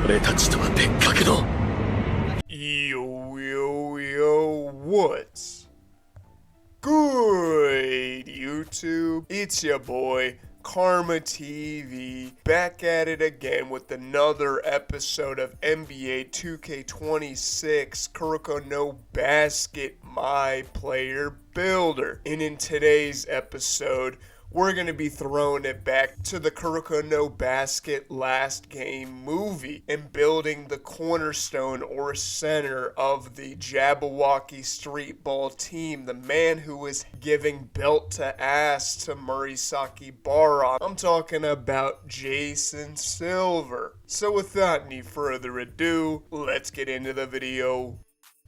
俺たちとは別格の Yo, what's good, YouTube? It's your boy, Karma TV, back at it again with another episode of NBA 2K26 Kuroko no Basket My Player Builder. And in today's episode, we're going to be throwing it back to the Kuroko no Basket Last Game movie and building the cornerstone or center of the Jabberwocky Street Ball team, the man who was giving belt to ass to Murasaki Bara. I'm talking about Jason Silver. So without any further ado, let's get into the video.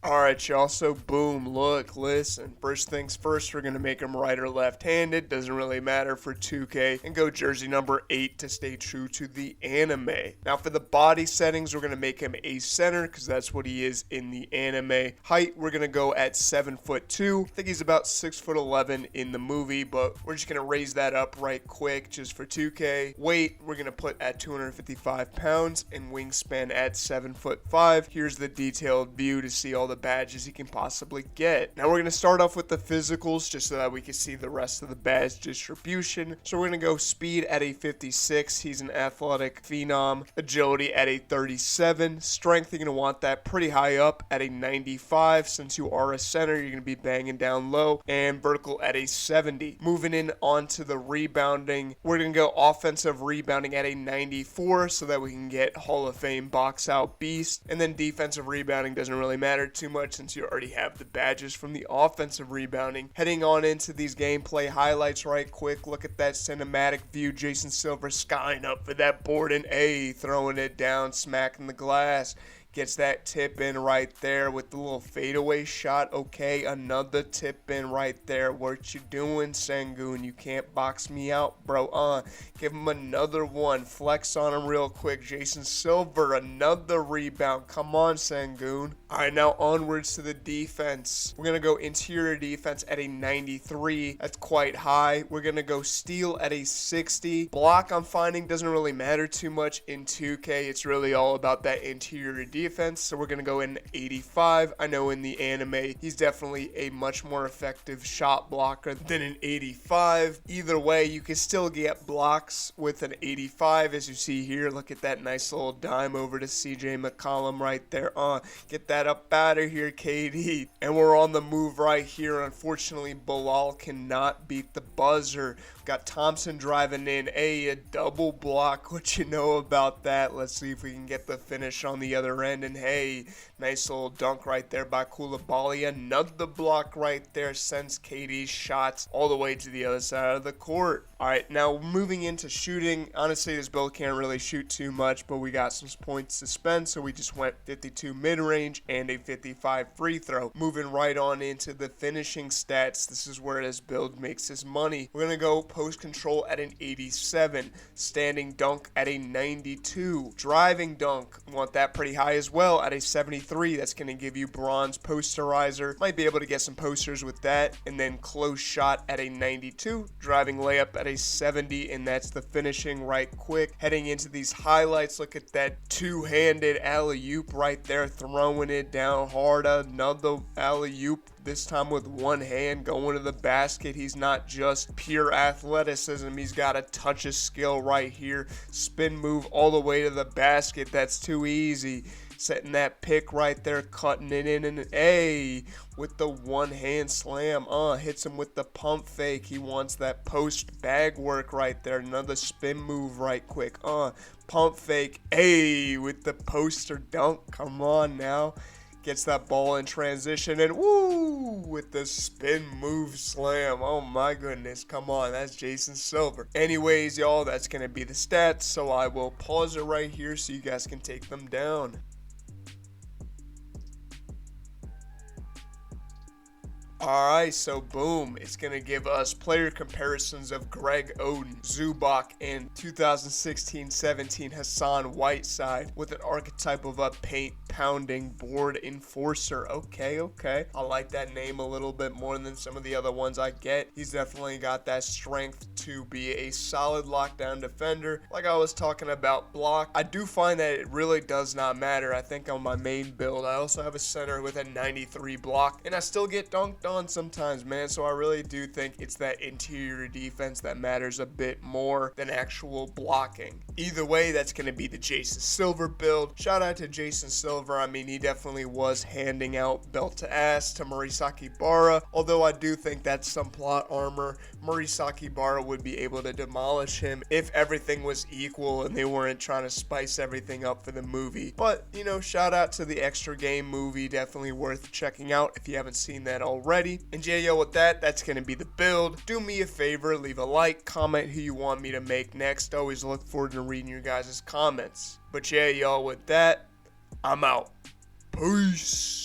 Alright y'all, so boom, look, listen, first things first, we're going to make him right or left-handed, doesn't really matter for 2K, and go jersey number 8 to stay true to the anime. Now for the body settings, we're going to make him a center, because that's what he is in the anime. Height, we're going to go at 7'2", I think he's about 6'11" in the movie, but we're just going to raise that up right quick, just for 2K. Weight, we're going to put at 255 pounds, and wingspan at 7'5". Here's the detailed view to see all the badges he can possibly get. Now we're going to start off with the physicals just so that we can see the rest of the badge distribution. So we're going to go speed at a 56. He's an athletic phenom. Agility at a 37. Strength, you're going to want that pretty high up at a 95. Since you are a center, you're going to be banging down low. And vertical at a 70. Moving in onto the rebounding, we're going to go offensive rebounding at a 94 so that we can get Hall of Fame box out beast. And then defensive rebounding doesn't really matter too much since you already have the badges from the offensive rebounding. Heading on into these gameplay highlights right quick, look at that cinematic view. Jason Silver skying up for that board and throwing it down, smacking the glass. Gets that tip in right there with the little fadeaway shot. Okay, another tip in right there. What you doing, Sengun? You can't box me out, bro. Give him another one. Flex on him real quick. Jason Silver, another rebound. Come on, Sengun. All right, now onwards to the defense. We're going to go interior defense at a 93. That's quite high. We're going to go steal at a 60. Block I'm finding doesn't really matter too much in 2K. It's really all about that interior defense. So we're going to go in 85. I know in the anime, he's definitely a much more effective shot blocker than an 85. Either way, you can still get blocks with an 85 as you see here. Look at that nice little dime over to CJ McCollum right there. Get that up out of here, KD. And we're on the move right here. Unfortunately, Bilal cannot beat the buzzer. Got Thompson driving in. A double block. What you know about that? Let's see if we can get the finish on the other end. And hey, nice little dunk right there by Koulibaly. Another block right there sends KD's shots all the way to the other side of the court. All right, now moving into shooting. Honestly, this build can't really shoot too much, but we got some points to spend, so we just went 52 mid-range and a 55 free throw. Moving right on into the finishing stats. This is where this build makes his money. We're going to go post control at an 87, standing dunk at a 92, driving dunk, want that pretty high as well at a 73. That's going to give you bronze posterizer. Might be able to get some posters with that. And then close shot at a 92, driving layup at a 70, and that's the finishing right quick. Heading into these highlights, look at that two-handed alley-oop right there, throwing it down hard. Another alley-oop, this time with one hand going to the basket. He's not just pure athleticism, he's got a touch of skill right here. Spin move all the way to the basket. That's too easy. Setting that pick right there, cutting it in, and with the one hand slam, hits him with the pump fake. He wants that post bag work right there. Another spin move right quick, pump fake, with the poster dunk. Come on now. Gets that ball in transition and woo, with the spin move slam. Oh my goodness, come on, that's Jason Silver. Anyways, y'all, that's gonna be the stats, so I will pause it right here so you guys can take them down. Alright, so boom, it's going to give us player comparisons of Greg Oden, Zubac, and 2016-17 Hassan Whiteside with an archetype of a paint-pounding board enforcer. Okay. I like that name a little bit more than some of the other ones I get. He's definitely got that strength to be a solid lockdown defender. Like I was talking about block, I do find that it really does not matter. I think on my main build, I also have a center with a 93 block, and I still get dunked on sometimes, man. So I really do think it's that interior defense that matters a bit more than actual blocking. Either way, that's going to be the Jason Silver build. Shout out to Jason Silver. I mean, he definitely was handing out belt to ass to Murisaki Bara, although I do think that's some plot armor. Murisaki Bara would be able to demolish him if everything was equal and they weren't trying to spice everything up for the movie. But, you know, shout out to the Extra Game movie. Definitely worth checking out if you haven't seen that already. And yeah, yo, with that, that's going to be the build. Do me a favor, leave a like, comment who you want me to make next. Always look forward to reading your guys' comments. But yeah, y'all, with that, I'm out. Peace.